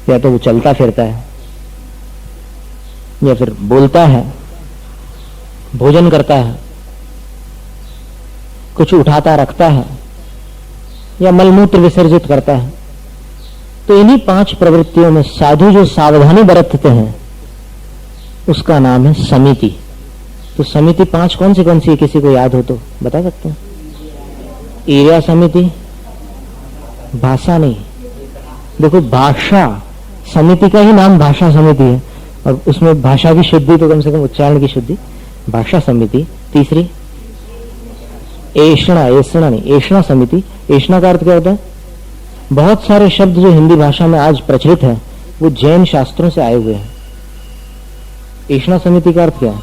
या तो वो चलता फिरता है, या फिर बोलता है, भोजन करता है, कुछ उठाता रखता है, या मलमूत्र विसर्जित करता है। तो इन्हीं 5 प्रवृत्तियों में साधु जो सावधानी बरतते हैं उसका नाम है समिति। तो समिति 5 कौन सी है, किसी को याद हो तो बता सकते हैं? ईर्या समिति, भाषा नहीं, देखो भाषा समिति का ही नाम भाषा समिति है, और उसमें भाषा की शुद्धि तो कम से कम उच्चारण की शुद्धि, भाषा समिति। तीसरी ऐषणा, ऐषणा नहीं, ऐषणा समिति। ऐषणा का अर्थ क्या होता है? बहुत सारे शब्द जो हिंदी भाषा में आज प्रचलित है वो जैन शास्त्रों से आए हुए हैं। ऐषणा समिति का अर्थ क्या है?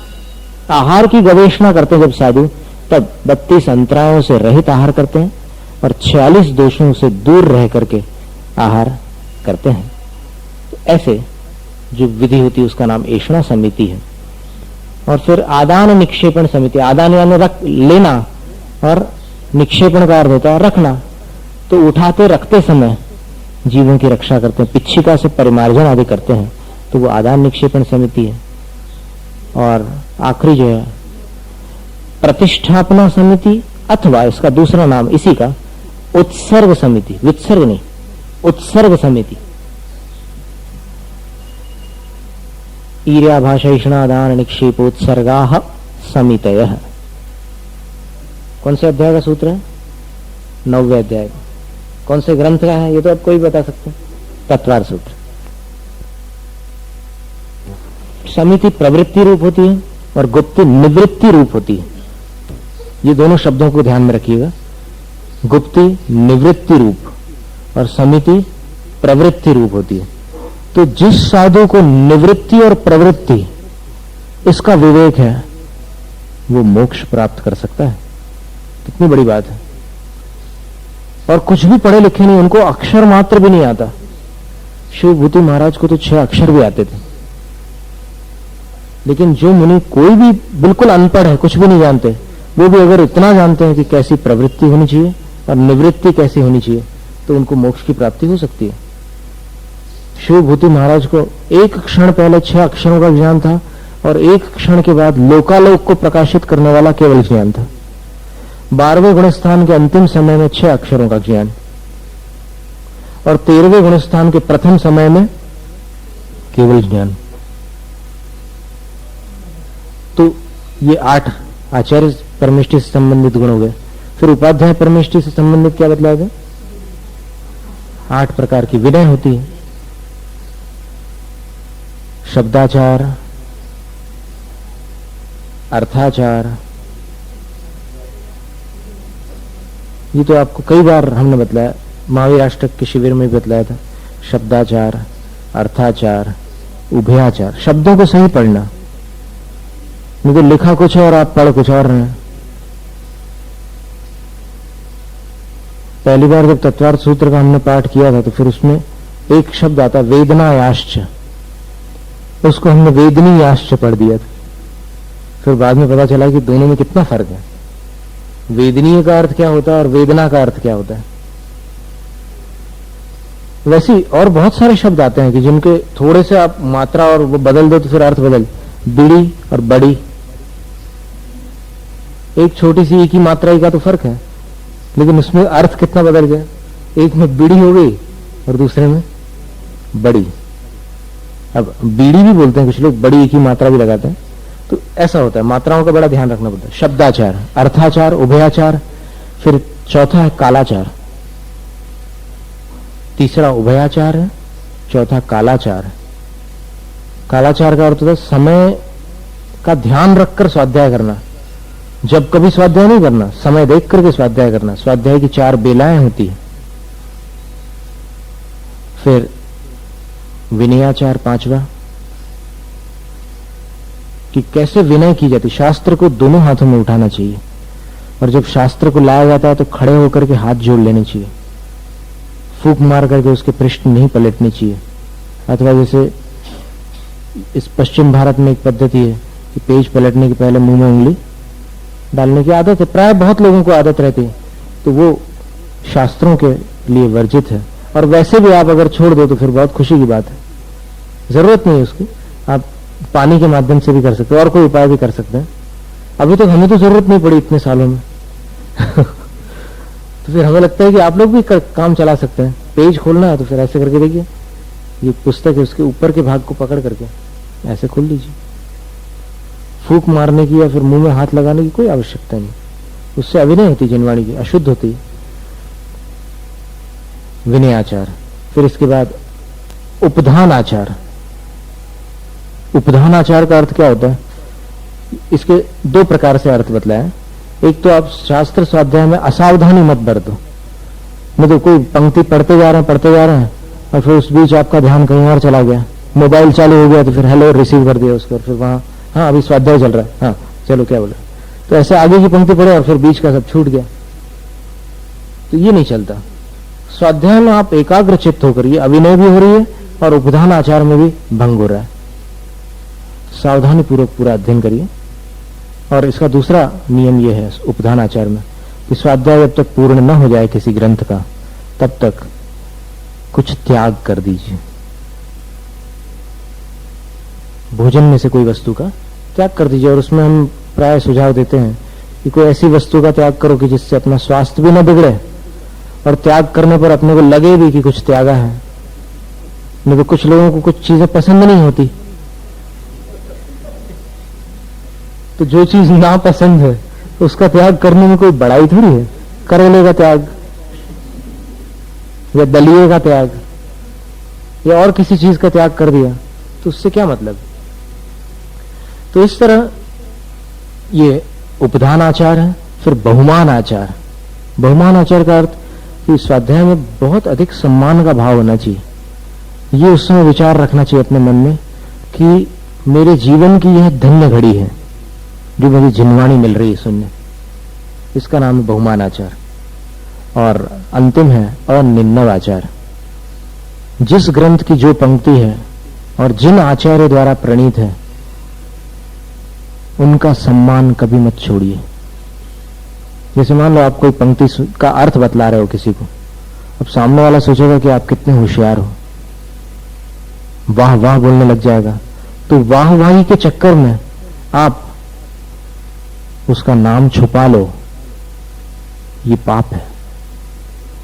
आहार की गवेषणा करते हैं जब साधु, तब 32 अंतरायों से रहित आहार करते हैं और 46 दोषों से दूर रह करके आहार करते हैं। तो ऐसे जो विधि होती है उसका नाम ऐषणा समिति है। और फिर आदान निक्षेपण समिति। आदान यानी रख लेना, और निक्षेपण का अर्थ होता है रखना। तो उठाते रखते समय जीवों की रक्षा करते हैं, पिच्छिका से परिमार्जन आदि करते हैं, तो वो आदान निक्षेपण समिति है। और आखिरी जो है प्रतिष्ठापना समिति, अथवा इसका दूसरा नाम इसी का उत्सर्ग समिति, वित्सर्ग नहीं, उत्सर्ग समिति। ईर्या भाषा दान निक्षेपोत्सर्गाः समितयः। कौन से अध्याय का सूत्र है? 9वें अध्याय। कौन से ग्रंथ का है ये तो आप कोई बता सकते हैं? तत्वार सूत्र। समिति प्रवृत्ति रूप होती है और गुप्ति निवृत्ति रूप होती है। ये दोनों शब्दों को ध्यान में रखिएगा, गुप्ति निवृत्ति रूप और समिति प्रवृत्ति रूप होती है। तो जिस साधु को निवृत्ति और प्रवृत्ति इसका विवेक है वो मोक्ष प्राप्त कर सकता है। कितनी बड़ी बात है। और कुछ भी पढ़े लिखे नहीं, उनको अक्षर मात्र भी नहीं आता। शिवभूति महाराज को तो 6 अक्षर भी आते थे, लेकिन जो मुनि कोई भी बिल्कुल अनपढ़ है, कुछ भी नहीं जानते, वो भी अगर इतना जानते हैं कि कैसी प्रवृत्ति होनी चाहिए और निवृत्ति कैसी होनी चाहिए, तो उनको मोक्ष की प्राप्ति हो सकती है। शिवभूति महाराज को एक क्षण पहले 6 अक्षरों का ज्ञान था और एक क्षण के बाद लोकालोक को प्रकाशित करने वाला केवल ज्ञान था। 12वें गुणस्थान के अंतिम समय में 6 अक्षरों का ज्ञान, और 13वें गुणस्थान के प्रथम समय में केवल ज्ञान। तो ये 8 आचार्य परमेष्टि से संबंधित गुण हो गए। फिर उपाध्याय परमेष्टि से संबंधित क्या बतलाया गया? 8 प्रकार की विनय होती है। शब्दाचार, अर्थाचार, ये तो आपको कई बार हमने बतलाया, महावीर अष्टक के शिविर में भी बतलाया था। शब्दाचार, अर्थाचार, उभयाचार। शब्दों को सही पढ़ना, नहीं तो लिखा कुछ है और आप पढ़ कुछ और रहे हैं। पहली बार जब तत्वार्थ सूत्र का हमने पाठ किया था तो फिर उसमें एक शब्द आता वेदनायाश्च, उसको हमने वेदनीयाश्च पढ़ दिया था। फिर बाद में पता चला कि दोनों में कितना फर्क है। वेदनीय का अर्थ क्या होता है और वेदना का अर्थ क्या होता है। वैसे और बहुत सारे शब्द आते हैं कि जिनके थोड़े से आप मात्रा और वो बदल दो तो फिर अर्थ बदल। बिड़ी और बड़ी, एक छोटी सी एक ही मात्रा का तो फर्क है, लेकिन उसमें अर्थ कितना बदल गया। एक में बीड़ी हो गई और दूसरे में बड़ी। अब बीड़ी भी बोलते हैं कुछ लोग, बड़ी एक ही मात्रा भी लगाते हैं। तो ऐसा होता है, मात्राओं का बड़ा ध्यान रखना पड़ता है। शब्दाचार, अर्थाचार, उभयाचार। फिर चौथा है कालाचार, तीसरा उभयाचार है, चौथा कालाचार है। कालाचार का अर्थ होता है समय का ध्यान रखकर स्वाध्याय करना। जब कभी स्वाध्याय नहीं करना, समय देख करके स्वाध्याय करना। स्वाध्याय की 4 बेलाएं होती है। फिर विनयाचार 5वां, कि कैसे विनय की जाती। शास्त्र को दोनों हाथों में उठाना चाहिए, और जब शास्त्र को लाया जाता है तो खड़े होकर के हाथ जोड़ लेने चाहिए। फूंक मार करके उसके पृष्ठ नहीं पलटनी चाहिए। अथवा जैसे इस पश्चिम भारत में एक पद्धति है कि पेज पलटने के पहले मुंह में उंगली डालने की आदत है, प्राय बहुत लोगों को आदत रहती है, तो वो शास्त्रों के लिए वर्जित है। और वैसे भी आप अगर छोड़ दो तो फिर बहुत खुशी की बात है, जरूरत नहीं है उसकी, आप पानी के माध्यम से भी कर सकते हो और कोई उपाय भी कर सकते हैं। अभी तक हमें तो जरूरत नहीं पड़ी इतने सालों में तो फिर हमें लगता है कि आप लोग भी काम चला सकते हैं। पेज खोलना है तो फिर ऐसे करके देखिए, ये पुस्तक है उसके ऊपर के भाग को पकड़ करके ऐसे खोल लीजिए। फूंक मारने की या फिर मुंह में हाथ लगाने की कोई आवश्यकता नहीं, उससे अभिनय होती जिनवाणी की, अशुद्ध होती है। विनय आचार, फिर इसके बाद उपधान आचार। उपधान आचार का अर्थ क्या होता है? इसके दो प्रकार से अर्थ बतलाया है। एक तो आप शास्त्र स्वाध्याय में असावधानी मत बरतो, मतलब कोई पंक्ति पढ़ते जा रहे हैं और फिर उस बीच आपका ध्यान कहीं और चला गया, मोबाइल चालू हो गया तो फिर हेलो रिसीव कर दिया उसको, फिर वहां हाँ अभी स्वाध्याय चल रहा है, हाँ चलो क्या बोले, तो ऐसे आगे की पंक्ति पढ़े और फिर बीच का सब छूट गया, तो ये नहीं चलता। स्वाध्याय में आप एकाग्र चित्त होकर, ये अभिनय भी हो रही है और उपधान आचार में भी भंग हो रहा है। सावधानी पूर्वक पूरा अध्ययन करिए। और इसका दूसरा नियम यह है उपधान आचार में कि स्वाध्याय जब तक पूर्ण न हो जाए किसी ग्रंथ का, तब तक कुछ त्याग कर दीजिए। भोजन में से कोई वस्तु का त्याग कर दीजिए, और उसमें हम प्राय सुझाव देते हैं कि कोई ऐसी वस्तु का त्याग करो कि जिससे अपना स्वास्थ्य भी न बिगड़े और त्याग करने पर अपने को लगे भी कि कुछ त्यागा है। नहीं तो कुछ लोगों को कुछ चीजें पसंद नहीं होती, तो जो चीज ना पसंद है उसका त्याग करने में कोई बड़ाई थोड़ी है। करेले का त्याग या दलिए का त्याग या और किसी चीज का त्याग कर दिया तो उससे क्या मतलब। तो इस तरह ये उपधान आचार है। फिर बहुमान आचार। बहुमान आचार का अर्थ कि स्वाध्याय में बहुत अधिक सम्मान का भाव होना चाहिए। ये उस समय विचार रखना चाहिए अपने मन में कि मेरे जीवन की यह धन्य घड़ी है जो मुझे जिनवाणी मिल रही है सुनने, इसका नाम है बहुमान आचार। और अंतिम है अनिन्नव आचार। जिस ग्रंथ की जो पंक्ति है और जिन आचार्य द्वारा प्रणीत है उनका सम्मान कभी मत छोड़िए। जैसे मान लो आप कोई पंक्ति का अर्थ बतला रहे हो किसी को, अब सामने वाला सोचेगा कि आप कितने होशियार हो, वाह वाह बोलने लग जाएगा, तो वाह वाही के चक्कर में आप उसका नाम छुपा लो, ये पाप है।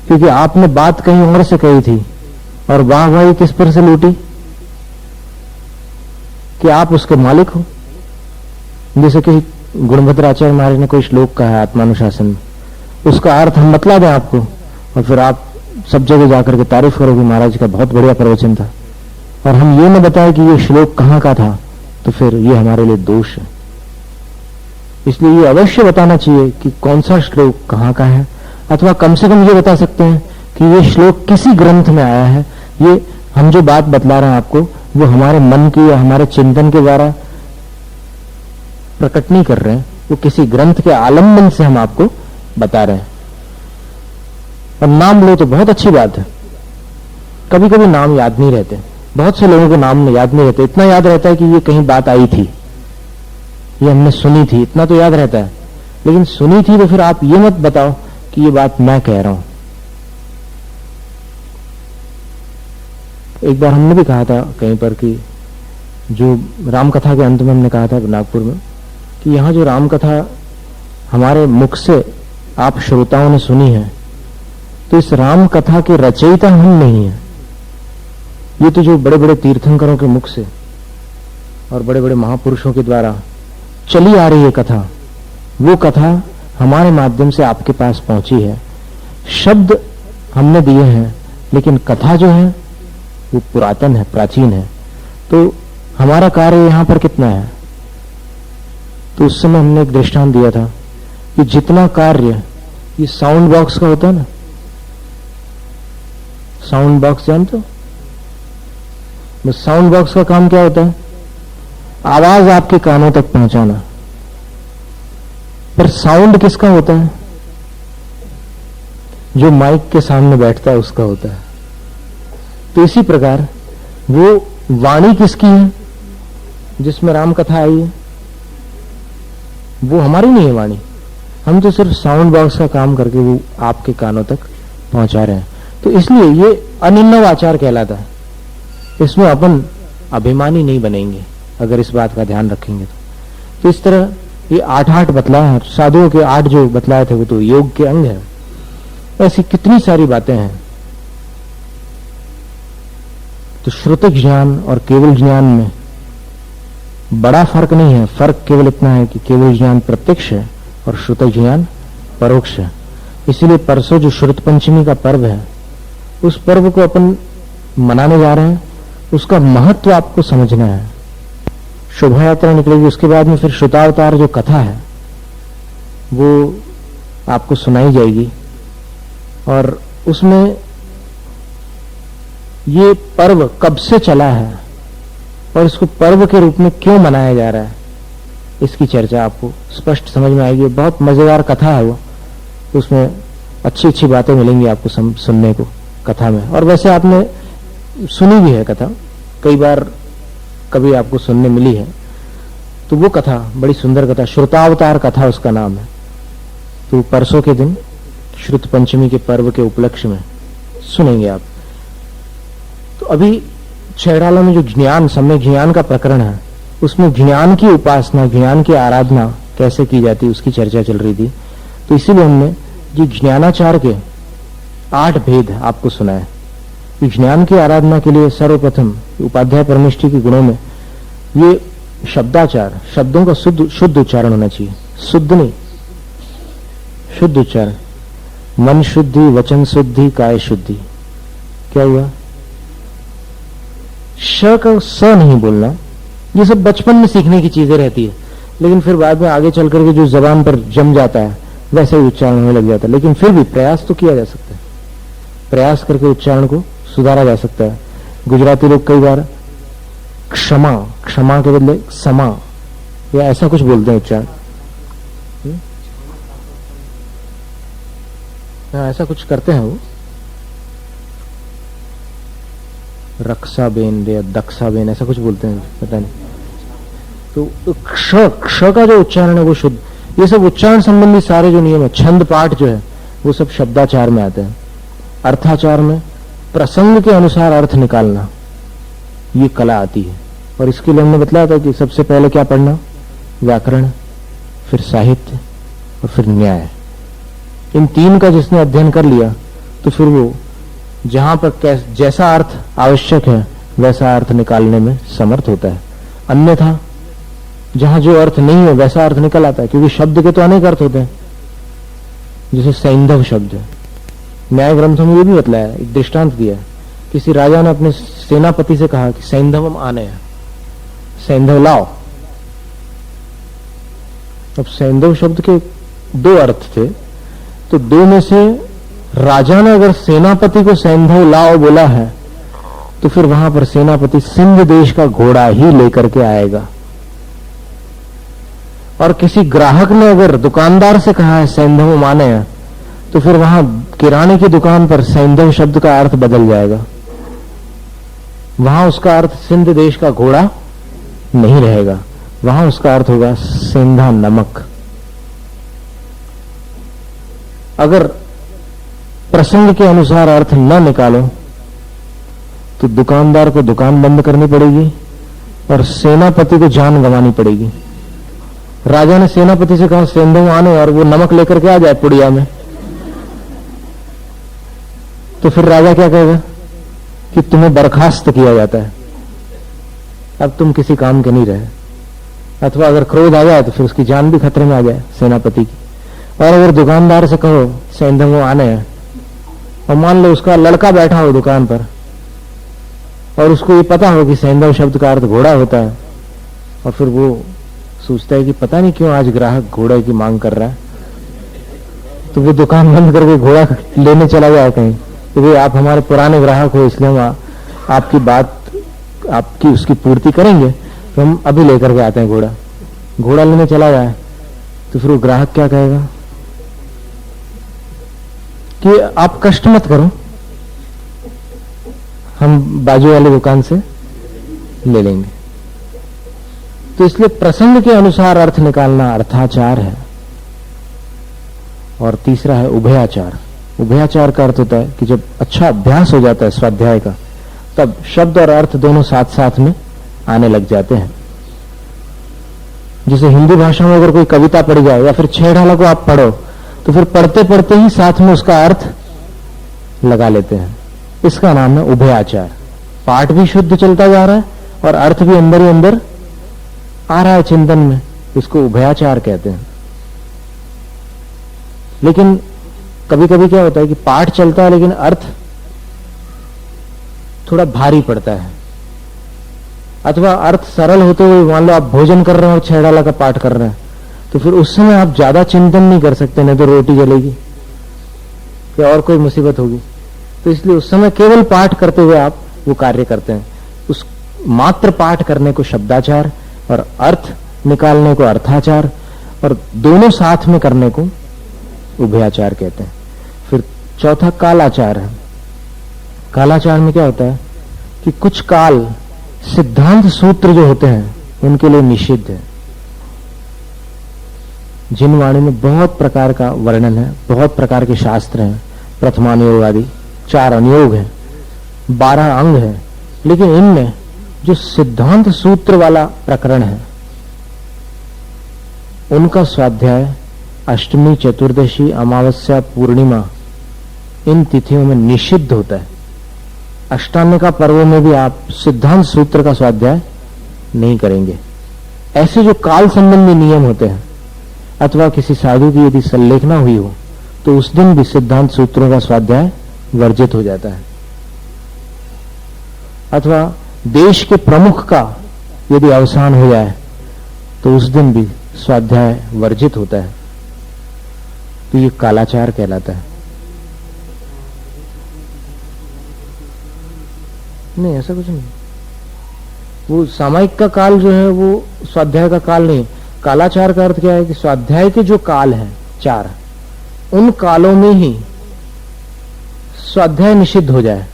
क्योंकि आपने बात कहीं और से कही थी और वाह वाही किस पर से लूटी कि आप उसके मालिक हो। जैसे कि गुणभद्राचार्य महाराज ने कोई श्लोक कहा है आत्मानुशासन में, उसका अर्थ हम बतला दें आपको और फिर आप सब जगह जाकर के तारीफ करोगे महाराज का बहुत बढ़िया प्रवचन था, और हम ये न बताएं कि ये श्लोक कहां का था, तो फिर ये हमारे लिए दोष है। इसलिए ये अवश्य बताना चाहिए कि कौन सा श्लोक कहां का है, अथवा कम से कम ये बता सकते हैं कि ये श्लोक किसी ग्रंथ में आया है। ये हम जो बात बतला रहे हैं आपको वो हमारे मन की या हमारे चिंतन के द्वारा प्रकट नहीं कर रहे हैं, वो किसी ग्रंथ के आलम्बन से हम आपको बता रहे हैं। और नाम लो तो बहुत अच्छी बात है। कभी कभी नाम याद नहीं रहते, बहुत से लोगों को नाम याद नहीं रहते। इतना याद रहता है कि ये कहीं बात आई थी, ये हमने सुनी थी, इतना तो याद रहता है। लेकिन सुनी थी तो फिर आप ये मत बताओ कि ये बात मैं कह रहा हूं। एक बार हमने भी कहा था कहीं पर कि जो राम कथा के अंत में हमने कहा था नागपुर में कि यहां जो राम कथा हमारे मुख से आप श्रोताओं ने सुनी है, तो इस राम कथा के रचयिता हम नहीं है। ये तो जो बड़े बड़े तीर्थंकरों के मुख से और बड़े बड़े महापुरुषों के द्वारा चली आ रही है कथा, वो कथा हमारे माध्यम से आपके पास पहुंची है। शब्द हमने दिए हैं लेकिन कथा जो है वो पुरातन है, प्राचीन है। तो हमारा कार्य यहां पर कितना है? तो उस समय हमने एक दृष्टांत दिया था कि जितना कार्य ये साउंड बॉक्स का होता है ना, साउंड बॉक्स जानते हो? बस साउंड बॉक्स का काम क्या होता है? आवाज आपके कानों तक पहुंचाना। पर साउंड किसका होता है? जो माइक के सामने बैठता है उसका होता है। तो इसी प्रकार वो वाणी किसकी है जिसमें राम कथा आई है? वो हमारी नहीं है वाणी, हम तो सिर्फ साउंड बॉक्स का काम करके वो आपके कानों तक पहुंचा रहे हैं। तो इसलिए ये अनिन्नव आचार कहलाता है। इसमें अपन अभिमानी नहीं बनेंगे अगर इस बात का ध्यान रखेंगे तो इस तरह ये 8 बतलाए हैं साधुओं के, 8 जो बतलाए थे वो तो योग के अंग है। ऐसी कितनी सारी बातें हैं। तो श्रुत ज्ञान और केवल ज्ञान में बड़ा फर्क नहीं है। फर्क केवल इतना है कि केवल ज्ञान प्रत्यक्ष है और श्रुत ज्ञान परोक्ष है। इसीलिए परसों जो श्रुत पंचमी का पर्व है, उस पर्व को अपन मनाने जा रहे हैं, उसका महत्व आपको समझना है। शोभा यात्रा निकलेगी, उसके बाद में फिर श्रुतावतार जो कथा है वो आपको सुनाई जाएगी और उसमें ये पर्व कब से चला है और इसको पर्व के रूप में क्यों मनाया जा रहा है, इसकी चर्चा आपको स्पष्ट समझ में आएगी। बहुत मजेदार कथा है वो, उसमें अच्छी अच्छी बातें मिलेंगी आपको सुनने को कथा में। और वैसे आपने सुनी भी है कथा कई बार, कभी आपको सुनने मिली है। तो वो कथा बड़ी सुंदर कथा, श्रुतावतार कथा उसका नाम है। तो परसों के दिन श्रुत पंचमी के पर्व के उपलक्ष्य में सुनेंगे आप। तो अभी छैड़ाला में जो ज्ञान, सम्यक ज्ञान का प्रकरण है, उसमें ज्ञान की उपासना, ज्ञान की आराधना कैसे की जाती है उसकी चर्चा चल रही थी। तो इसीलिए हमने ये ज्ञानाचार के 8 भेद आपको सुनाए। ज्ञान की आराधना के लिए सर्वप्रथम उपाध्याय परमेष्ठी के गुणों में ये शब्दाचार, शब्दों का शुद्ध उच्चारण होना चाहिए। शुद्ध नहीं, शुद्ध उच्चारण। मन शुद्धि, वचन शुद्धि, काय शुद्धि। क्या हुआ? श का स नहीं बोलना। ये सब बचपन में सीखने की चीजें रहती है, लेकिन फिर बाद में आगे चल करके जो जबान पर जम जाता है वैसे ही उच्चारण होने लग जाता है। लेकिन फिर भी प्रयास तो किया जा सकता है, प्रयास करके उच्चारण को सुधारा जा सकता है। गुजराती लोग कई बार क्षमा, क्षमा के बदले समा या ऐसा कुछ बोलते हैं उच्चारण। ऐसा कुछ करते हैं वो, रक्षाबेन या दक्षाबेन ऐसा कुछ बोलते हैं, पता नहीं। तो क्ष का जो उच्चारण है वो शुद्ध। ये सब उच्चारण संबंधी सारे जो नियम है, छंद पाठ जो है वो सब शब्दाचार में आते हैं। अर्थाचार में प्रसंग के अनुसार अर्थ निकालना, ये कला आती है। और इसके लिए हमने बतलाया था कि सबसे पहले क्या पढ़ना, व्याकरण, फिर साहित्य और फिर न्याय। इन 3 का जिसने अध्ययन कर लिया तो फिर वो जहां पर जैसा अर्थ आवश्यक है वैसा अर्थ निकालने में समर्थ होता है। अन्यथा जहां जो अर्थ नहीं है वैसा अर्थ निकल आता है, क्योंकि शब्द के तो अनेक अर्थ होते हैं। जैसे सैंधव शब्द है, न्याय ग्रंथों में ये भी बतलाया है, एक दृष्टांत दिया है। किसी राजा ने अपने सेनापति से कहा कि सैंधवम आने, सैंधव लाओ। अब सैंधव शब्द के 2 अर्थ थे, तो 2 में से राजा ने अगर सेनापति को सैंधव लाओ बोला है तो फिर वहां पर सेनापति सिंध देश का घोड़ा ही लेकर के आएगा। और किसी ग्राहक ने अगर दुकानदार से कहा है सैंधव माने हैं, तो फिर वहां किराने की दुकान पर सैंधव शब्द का अर्थ बदल जाएगा। वहां उसका अर्थ सिंध देश का घोड़ा नहीं रहेगा, वहां उसका अर्थ होगा सेंधा नमक। अगर प्रसंग के अनुसार अर्थ न निकालो तो दुकानदार को दुकान बंद करनी पड़ेगी और सेनापति को जान गंवानी पड़ेगी। राजा ने सेनापति से कहा सेंधव आने, और वो नमक लेकर के आ जाए पुड़िया में, तो फिर राजा क्या कहेगा कि तुम्हें बर्खास्त किया जाता है, अब तुम किसी काम के नहीं रहे। अथवा अगर क्रोध आ जाए तो फिर उसकी जान भी खतरे में आ जाए सेनापति की। और अगर दुकानदार से कहो सैंधव आने हैं, और मान लो उसका लड़का बैठा हो दुकान पर और उसको ये पता हो कि सैंधव शब्द का अर्थ घोड़ा होता है, और फिर वो सोचता है कि पता नहीं क्यों आज ग्राहक घोड़े की मांग कर रहा है, तो वो दुकान बंद करके घोड़ा लेने चला जाए कहीं। तो भाई आप हमारे पुराने ग्राहक हो, इसलिए हम आपकी बात, आपकी उसकी पूर्ति करेंगे, तो हम अभी लेकर के आते हैं घोड़ा। घोड़ा लेने चला जाए तो फिर वो ग्राहक क्या कहेगा कि आप कष्ट मत करो, हम बाजू वाली दुकान से ले लेंगे। तो इसलिए प्रसंग के अनुसार अर्थ निकालना अर्थाचार है। और तीसरा है उभयाचार। उभयाचार का अर्थ होता है कि जब अच्छा अभ्यास हो जाता है स्वाध्याय का, तब शब्द और अर्थ दोनों साथ साथ में आने लग जाते हैं। जैसे हिंदी भाषा में अगर कोई कविता पढ़ी जाए या फिर छेड़ाला को आप पढ़ो, तो फिर पढ़ते पढ़ते ही साथ में उसका अर्थ लगा लेते हैं। इसका नाम है उभयाचार। पाठ भी शुद्ध चलता जा रहा है और अर्थ भी अंदर ही अंदर आ रहा है चिंतन में, इसको उभयाचार कहते हैं। लेकिन कभी कभी क्या होता है कि पाठ चलता है लेकिन अर्थ थोड़ा भारी पड़ता है, अथवा अर्थ सरल होते हुए मान लो आप भोजन कर रहे हैं और छेड़ाला का पाठ कर रहे हैं, तो फिर उस समय आप ज्यादा चिंतन नहीं कर सकते, नहीं तो रोटी जलेगी या और कोई मुसीबत होगी। तो इसलिए उस समय केवल पाठ करते हुए आप वो कार्य करते हैं। उस मात्र पाठ करने को शब्दाचार और अर्थ निकालने को अर्थाचार, और दोनों साथ में करने को उभयाचार कहते हैं। फिर चौथा कालाचार है। कालाचार में क्या होता है कि कुछ काल सिद्धांत सूत्र जो होते हैं उनके लिए निषिद्ध है। जिन वाणी में बहुत प्रकार का वर्णन है, बहुत प्रकार के शास्त्र हैं, प्रथमानुयोग आदि 4 अनुयोग है, 12 अंग है, लेकिन इनमें जो सिद्धांत सूत्र वाला प्रकरण है उनका स्वाध्याय अष्टमी, चतुर्दशी, अमावस्या, पूर्णिमा इन तिथियों में निषिद्ध होता है। अष्टांगिका पर्वों में भी आप सिद्धांत सूत्र का स्वाध्याय नहीं करेंगे। ऐसे जो काल संबंधी नियम होते हैं, अथवा किसी साधु की यदि संलेखना हुई हो तो उस दिन भी सिद्धांत सूत्रों का स्वाध्याय वर्जित हो जाता है। अथवा देश के प्रमुख का यदि अवसान हो जाए तो उस दिन भी स्वाध्याय वर्जित होता है। तो ये कालाचार कहलाता है। नहीं, ऐसा कुछ नहीं। वो सामायिक का काल जो है वो स्वाध्याय का काल नहीं। कालाचार का अर्थ क्या है कि स्वाध्याय के जो काल हैं 4, उन कालों में ही स्वाध्याय निषिद्ध हो जाए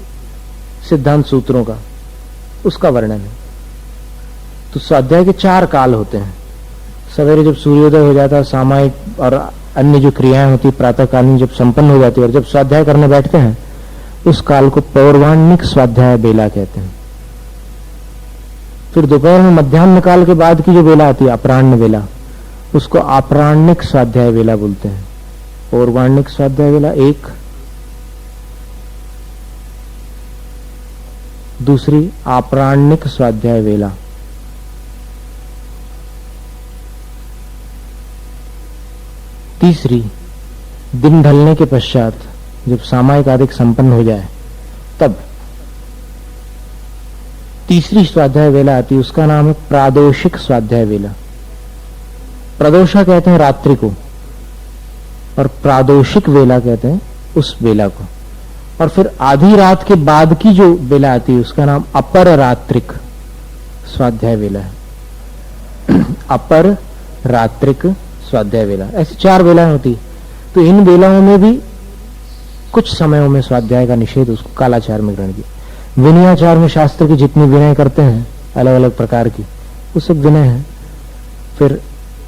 सिद्धांत सूत्रों का, उसका वर्णन है। तो स्वाध्याय के 4 काल होते हैं। सवेरे जब सूर्योदय हो जाता है, सामायिक और अन्य जो क्रियाएं होती प्रातःकालीन जब संपन्न हो जाती है, और जब स्वाध्याय करने बैठते हैं उस काल को पौर्वाणिक स्वाध्याय बेला कहते हैं। फिर दोपहर में मध्याह्न काल के बाद की जो बेला आती है अपराह्न बेला, उसको अपराह्निक स्वाध्याय बेला बोलते हैं। पौर्वाणिक स्वाध्याय बेला एक, दूसरी अपराह्निक स्वाध्याय बेला। तीसरी दिन ढलने के पश्चात जब सामायिक आदि संपन्न हो जाए तब तीसरी स्वाध्याय वेला आती है, उसका नाम है प्रादोषिक स्वाध्याय वेला। प्रदोषा कहते हैं रात्रि को और प्रादोषिक वेला कहते हैं उस वेला को। और फिर आधी रात के बाद की जो वेला आती है उसका नाम अपर रात्रिक स्वाध्याय वेला है। अपर रात्रिक स्वाध्याय वेला, ऐसी 4 वेलाएं होती। तो इन वेलाओं में भी कुछ समयों में स्वाध्याय का निषेध उसको कालाचार में ग्रहण किया। विनयाचार में शास्त्र की जितनी विनय करते हैं अलग अलग प्रकार की, वो सब विनय है। फिर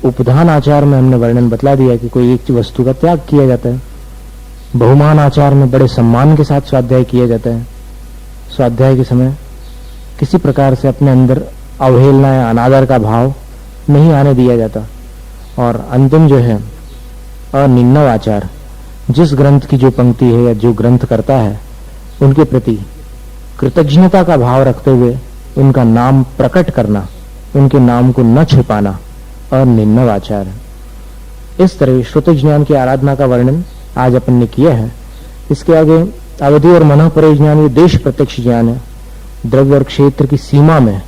उपधान आचार में हमने वर्णन बतला दिया कि कोई एक वस्तु का त्याग किया जाता है। बहुमान आचार में बड़े सम्मान के साथ स्वाध्याय किया जाता है। स्वाध्याय के समय किसी प्रकार से अपने अंदर अवहेलना या अनादर का भाव नहीं आने दिया जाता। और अंतिम जो है अनिन्नव आचार, जिस ग्रंथ की जो पंक्ति है या जो ग्रंथ करता है उनके प्रति कृतज्ञता का भाव रखते हुए उनका नाम प्रकट करना, उनके नाम को न छिपाना अनिन्नव आचार है। इस तरह श्रुत ज्ञान की आराधना का वर्णन आज अपन ने किया है। इसके आगे अवधि और मन परे ज्ञान, ये देश प्रत्यक्ष ज्ञान है। द्रव्य और क्षेत्र की सीमा में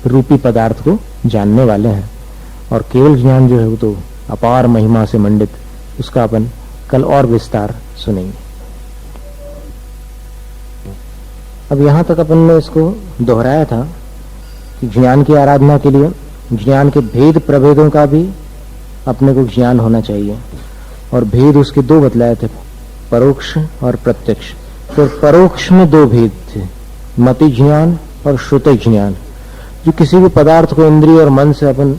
रूपी पदार्थ को जानने वाले हैं। और केवल ज्ञान जो है वो तो अपार महिमा से मंडित, उसका अपन कल और विस्तार सुनेंगे। अब यहां तक अपन ने इसको दोहराया था कि ज्ञान की आराधना के लिए ज्ञान के भेद प्रभेदों का भी अपने को ज्ञान होना चाहिए। और भेद उसके 2 बतलाए थे, परोक्ष और प्रत्यक्ष। फिर परोक्ष में 2 भेद थे, मति ज्ञान और श्रुति ज्ञान। जो किसी भी पदार्थ को इंद्रिय और मन से अपन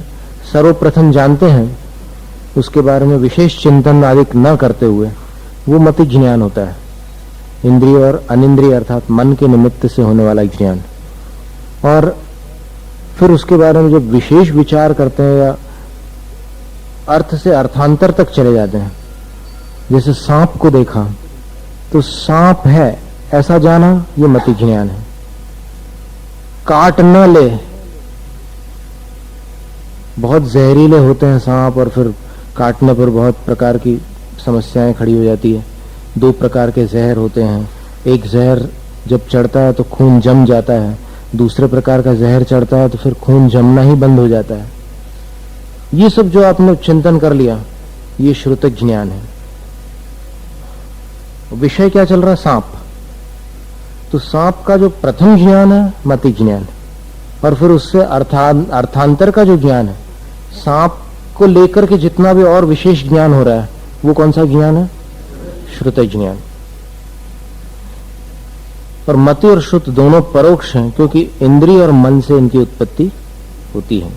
सर्वप्रथम जानते हैं, उसके बारे में विशेष चिंतन आदि न करते हुए वो मति ज्ञान होता है। इंद्रिय और अनिंद्रिय अर्थात मन के निमित्त से होने वाला ज्ञान। और फिर उसके बारे में जब विशेष विचार करते हैं या अर्थ से अर्थांतर तक चले जाते हैं, जैसे सांप को देखा तो सांप है ऐसा जाना, ये मति ज्ञान है। काट न ले, बहुत जहरीले होते हैं सांप और फिर काटने पर बहुत प्रकार की समस्याएं खड़ी हो जाती है। 2 प्रकार के जहर होते हैं, एक जहर जब चढ़ता है तो खून जम जाता है, दूसरे प्रकार का जहर चढ़ता है तो फिर खून जमना ही बंद हो जाता है। ये सब जो आपने चिंतन कर लिया, ये श्रुत ज्ञान है। विषय क्या चल रहा है? सांप। तो सांप का जो प्रथम ज्ञान है मति ज्ञान, और फिर उससे अर्थांतर का जो ज्ञान है, सांप को लेकर के जितना भी और विशेष ज्ञान हो रहा है, वो कौन सा ज्ञान है? श्रुत ज्ञान। और मति और श्रुत दोनों परोक्ष हैं, क्योंकि इंद्रिय और मन से इनकी उत्पत्ति होती है।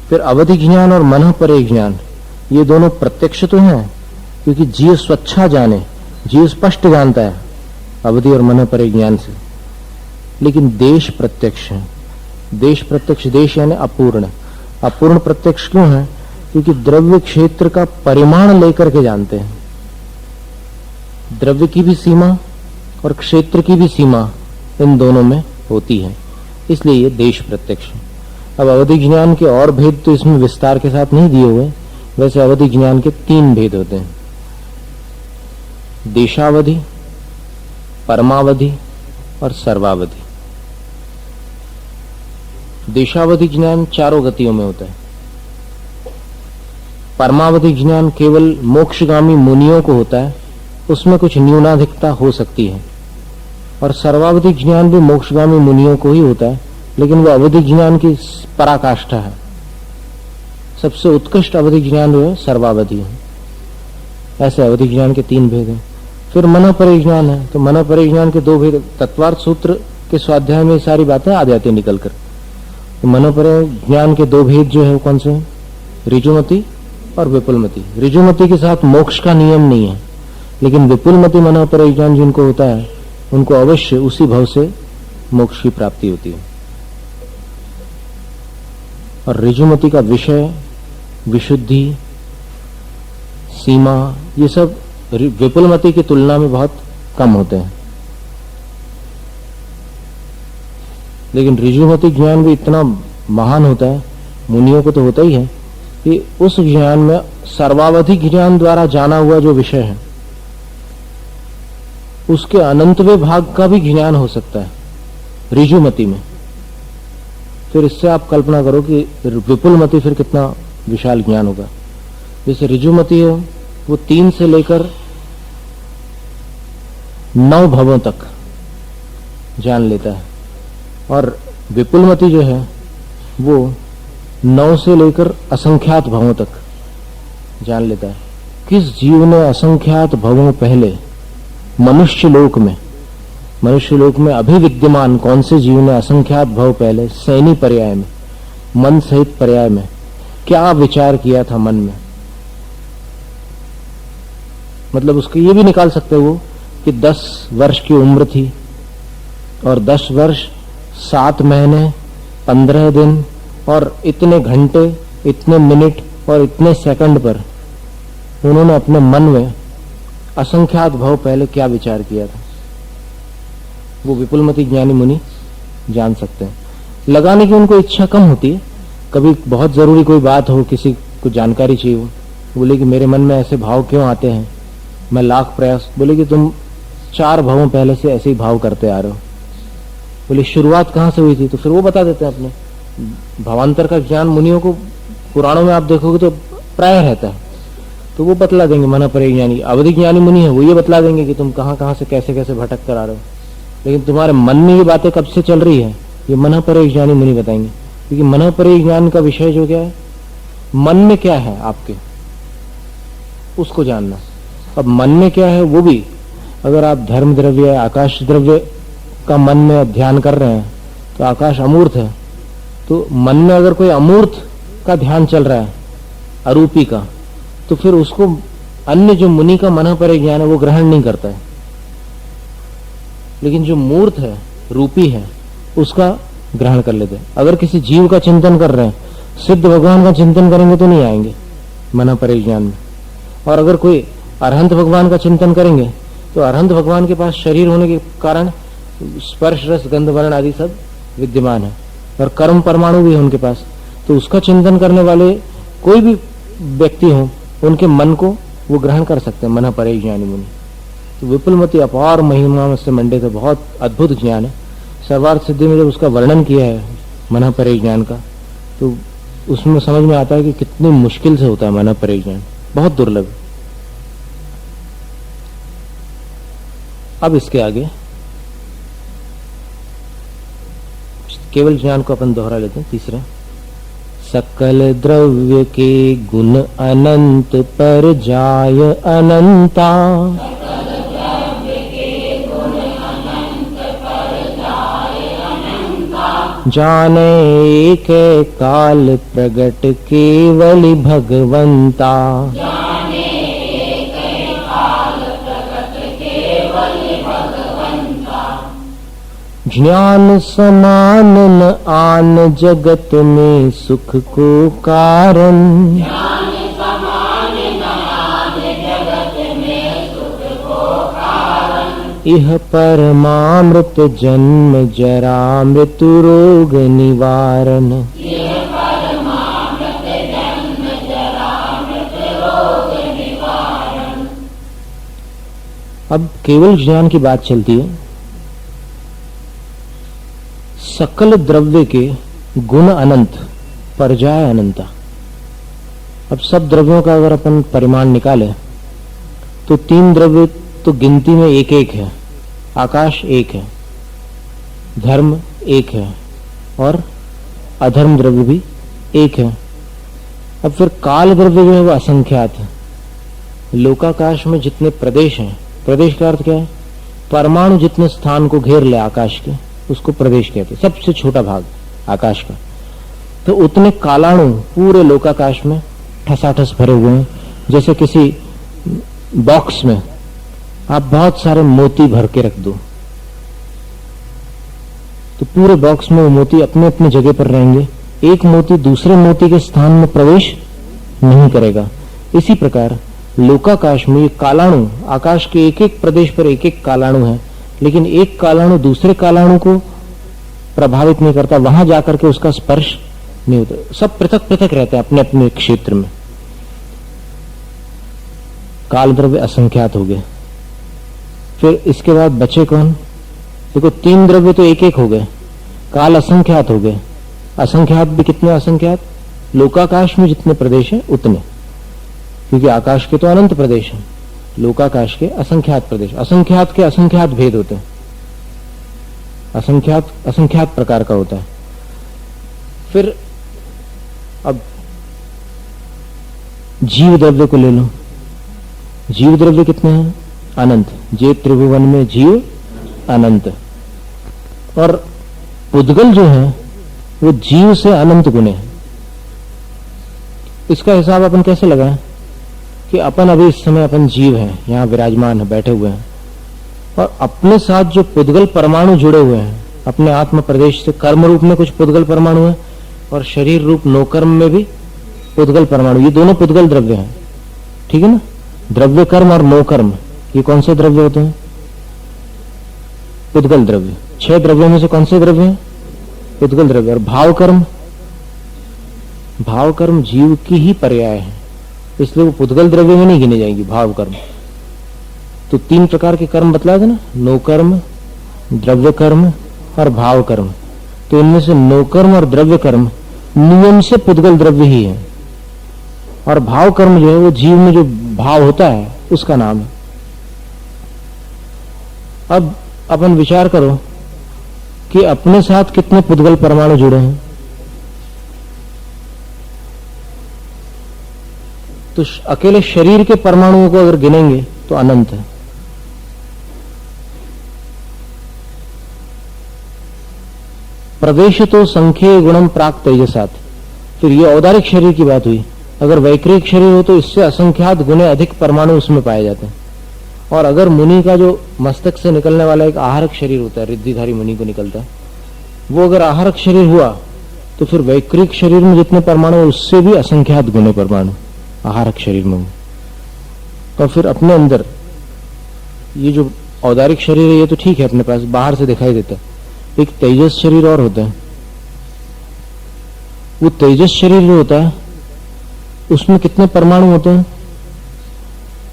फिर अवधि ज्ञान और मन परे ज्ञान, ये दोनों प्रत्यक्ष तो हैं, क्योंकि जीव स्वच्छा जाने, जीव स्पष्ट जानता है अवधि और मन परे ज्ञान से। लेकिन देश प्रत्यक्ष है। देश प्रत्यक्ष, देश यानी अपूर्ण। अपूर्ण प्रत्यक्ष क्यों है? क्योंकि द्रव्य क्षेत्र का परिमाण लेकर के जानते हैं। द्रव्य की भी सीमा और क्षेत्र की भी सीमा इन दोनों में होती है, इसलिए ये देश प्रत्यक्ष है। अब अवधि ज्ञान के और भेद तो इसमें विस्तार के साथ नहीं दिए हुए। वैसे अवधि ज्ञान के 3 भेद होते हैं, देशावधि, परमावधि और सर्वावधि। देशावधि ज्ञान 4 गतियों में होता है। परमावधि ज्ञान केवल मोक्षगामी मुनियों को होता है, उसमें कुछ न्यूनाधिकता हो सकती है। और सर्वावधि ज्ञान भी मोक्षगामी मुनियों को ही होता है, लेकिन वो अवधि ज्ञान की पराकाष्ठा है। सबसे उत्कृष्ट अवधि ज्ञान जो है सर्वावधि है। ऐसे अवधि ज्ञान के 3 भेद हैं। फिर मन परिज्ञान है, तो मन परिज्ञान के 2 भेद। तत्वार्थ सूत्र के स्वाध्याय में सारी बातें आ जाती है निकल कर। तो मन परिज्ञान के 2 भेद जो है वो कौन से हैं? ऋजुमति और विपुलमति। ऋजुमति के साथ मोक्ष का नियम नहीं है, लेकिन विपुलमति मन परिज्ञान जिनको होता है उनको अवश्य उसी भव से मोक्ष की प्राप्ति होती है। और ऋजुमति का विषय, विशुद्धि, सीमा, ये सब विपुलमति की तुलना में बहुत कम होते हैं। लेकिन ऋजुमति ज्ञान भी इतना महान होता है, मुनियों को तो होता ही है, कि उस ज्ञान में सर्वावधि ज्ञान द्वारा जाना हुआ जो विषय है उसके अनंतवें भाग का भी ज्ञान हो सकता है ऋजुमति में। फिर इससे आप कल्पना करो कि विपुलमति फिर कितना विशाल ज्ञान होगा। जैसे ऋजुमति है वो 3 से लेकर 9 भवों तक जान लेता है, और विपुलमति जो है वो 9 से लेकर असंख्यात भवों तक जान लेता है। किस जीव ने असंख्यात भवों पहले मनुष्य लोक में अभिविद्यमान कौन से जीव ने असंख्यात भव पहले सैनी पर्याय में, मन सहित पर्याय में क्या विचार किया था मन में? मतलब उसको ये भी निकाल सकते हो कि 10 वर्ष की उम्र थी और 10 वर्ष 7 महीने 15 दिन और इतने घंटे, इतने मिनट और इतने सेकंड पर उन्होंने अपने मन में असंख्यात भव पहले क्या विचार किया था, वो विपुलमति ज्ञानी मुनि जान सकते हैं। लगाने की उनको इच्छा कम होती है। कभी बहुत जरूरी कोई बात हो, किसी को जानकारी चाहिए हो, बोले कि मेरे मन में ऐसे भाव क्यों आते हैं, मैं लाख प्रयास, बोले कि तुम 4 भवों पहले से ऐसे ही भाव करते आ रहे हो। बोले शुरुआत कहाँ से हुई थी? तो फिर वो बता देते हैं अपने भावांतर का ज्ञान मुनियों को पुराणों में आप देखोगे तो प्राय रहता है, तो वो बतला देंगे। मन परिज्ञानी अवधि ज्ञानी मुनि है, वो ये बतला देंगे कि तुम कहाँ कहाँ से कैसे कैसे भटक कर आ रहे हो। लेकिन तुम्हारे मन में ये बातें कब से चल रही है, ये मन परिज्ञानी मुनि बताएंगे। क्योंकि मन परिज्ञान का विषय जो क्या है, मन में क्या है आपके, उसको जानना। अब मन में क्या है वो भी, अगर आप धर्म द्रव्य, आकाश द्रव्य का मन में ध्यान कर रहे हैं तो आकाश अमूर्त है, तो मन में अगर कोई अमूर्त का ध्यान चल रहा है, अरूपी का, तो फिर उसको अन्य जो मुनि का मन परिज्ञान है वो ग्रहण नहीं करता है। लेकिन जो मूर्त है, रूपी है, उसका ग्रहण कर लेते हैं। अगर किसी जीव का चिंतन कर रहे हैं, सिद्ध भगवान का चिंतन करेंगे तो नहीं आएंगे मना परे ज्ञान में। और अगर कोई अरहंत भगवान का चिंतन करेंगे तो अरहंत भगवान के पास शरीर होने के कारण स्पर्श रस गंध वर्ण आदि सब विद्यमान है और कर्म परमाणु भी है उनके पास, तो उसका चिंतन करने वाले कोई भी व्यक्ति हो, उनके मन को वो ग्रहण कर सकते हैं मना परे ज्ञानी मुनि। तो विपुलमती अपार महिमा से मंडित है, बहुत अद्भुत ज्ञान है। सर्वार्थ सिद्धि में जब उसका वर्णन किया है मना परे ज्ञान का, तो उसमें समझ में आता है कि कितनी मुश्किल से होता है मना परे ज्ञान, बहुत दुर्लभ। अब इसके आगे केवल ज्ञान को अपन दोहरा लेते हैं। तीसरा, सकल द्रव्य के गुण अनंत पर जाय अनंता, जाने एक काल प्रगट केवल भगवंता, ज्ञान समान न आन जगत में सुख को कारण, इह परमामृत जन्म जरा मृत्यु रोग निवारण। अब केवल ज्ञान की बात चलती है। सकल द्रव्य के गुण अनंत परजाय अनंता। अब सब द्रव्यों का अगर अपन परिमाण निकाले तो तीन द्रव्य तो गिनती में एक एक है, आकाश एक है, धर्म एक है और अधर्म द्रव्य भी एक है। अब फिर काल द्रव्य जो है वो असंख्यात है। लोकाकाश में जितने प्रदेश हैं, प्रदेश का अर्थ क्या है? परमाणु जितने स्थान को घेर ले आकाश के, उसको प्रदेश कहते हैं, सबसे छोटा भाग आकाश का। तो उतने कालाणु पूरे लोकाकाश में ठसाठस भरे हुए हैं। जैसे किसी बॉक्स में आप बहुत सारे मोती भर के रख दो तो पूरे बॉक्स में वो मोती अपने अपने जगह पर रहेंगे, एक मोती दूसरे मोती के स्थान में प्रवेश नहीं करेगा। इसी प्रकार लोकाकाश में ये कालाणु, आकाश के एक एक प्रदेश पर एक एक कालाणु है, लेकिन एक कालाणु दूसरे कालाणु को प्रभावित नहीं करता, वहां जाकर के उसका स्पर्श नहीं होता। सब पृथक पृथक रहते हैं अपने अपने क्षेत्र में। काल द्रव्य असंख्यात हो गए। फिर इसके बाद बचे कौन? देखो, तीन द्रव्य तो एक एक हो गए, काल असंख्यात हो गए। असंख्यात भी कितने असंख्यात? लोकाकाश में जितने प्रदेश हैं उतने, क्योंकि आकाश के तो अनंत प्रदेश हैं, लोकाकाश के असंख्यात प्रदेश। असंख्यात के असंख्यात भेद होते हैं, असंख्यात असंख्यात प्रकार का होता है। फिर अब जीव द्रव्य को ले लो। जीव द्रव्य कितने हैं? अनंत। जे त्रिभुवन में जीव अनंत। और पुद्गल जो है वो जीव से अनंत गुने है। इसका हिसाब अपन कैसे लगाएं कि अपन अभी इस समय अपन जीव हैं, यहां विराजमान है, बैठे हुए हैं, और अपने साथ जो पुद्गल परमाणु जुड़े हुए हैं अपने आत्म प्रदेश से, कर्म रूप में कुछ पुद्गल परमाणु है और शरीर रूप नोकर्म में भी पुद्गल परमाणु, ये दोनों पुद्गल द्रव्य हैं। ठीक है ना? द्रव्य कर्म और नोकर्म, ये कौन से द्रव्य होते हैं? पुद्गल द्रव्य। 6 द्रव्यों में से कौन से द्रव्य हैं? पुद्गल द्रव्य। और भाव कर्म, भाव कर्म जीव की ही पर्याय है, इसलिए वो पुद्गल द्रव्य में नहीं गिने जाएंगी भाव कर्म। तो 3 प्रकार के कर्म बतलाए थे ना, नोकर्म, द्रव्य कर्म और भाव कर्म। तो इनमें से नोकर्म और द्रव्य कर्म नियम से पुद्गल द्रव्य ही है, और भाव कर्म जो है वो जीव में जो भाव होता है उसका नाम है। अब अपन विचार करो कि अपने साथ कितने पुद्गल परमाणु जुड़े हैं। तो अकेले शरीर के परमाणुओं को अगर गिनेंगे तो अनंत है। प्रवेश तो संख्ये गुणम प्राक तेजसात। फिर ये औदारिक शरीर की बात हुई। अगर वैक्रिक शरीर हो तो इससे असंख्यात गुणे अधिक परमाणु उसमें पाए जाते हैं। और अगर मुनि का जो मस्तक से निकलने वाला एक आहारक शरीर होता है, रिद्धिधारी मुनि को निकलता है, वो अगर आहारक शरीर हुआ तो फिर वैक्रिक शरीर में जितने परमाणु उससे भी असंख्यात गुणे परमाणु आहारक शरीर में। तो फिर अपने अंदर ये जो औदारिक शरीर है ये तो ठीक है, अपने पास बाहर से दिखाई देता है, एक तेजस शरीर और होता है। वो तेजस शरीर जो होता है उसमें कितने परमाणु होते हैं?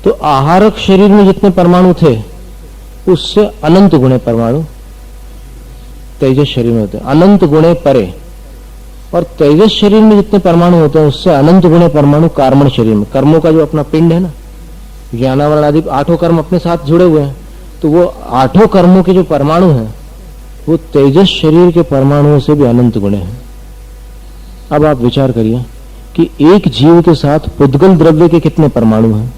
तो आहारक शरीर में जितने परमाणु थे उससे अनंत गुणे परमाणु तेजस शरीर में होते हैं, अनंत गुणे परे। और तेजस शरीर में जितने परमाणु होते हैं उससे अनंत गुणे परमाणु कार्मण शरीर में, कर्मों का जो अपना पिंड है ना, ज्ञानावरण आदि 8 कर्म अपने साथ जुड़े हुए हैं, तो वो 8 कर्मों के जो परमाणु हैं वो तेजस शरीर के परमाणुओं से भी अनंत गुणे हैं। अब आप विचार करिए कि एक जीव के साथ पुद्गल द्रव्य के कितने परमाणु हैं?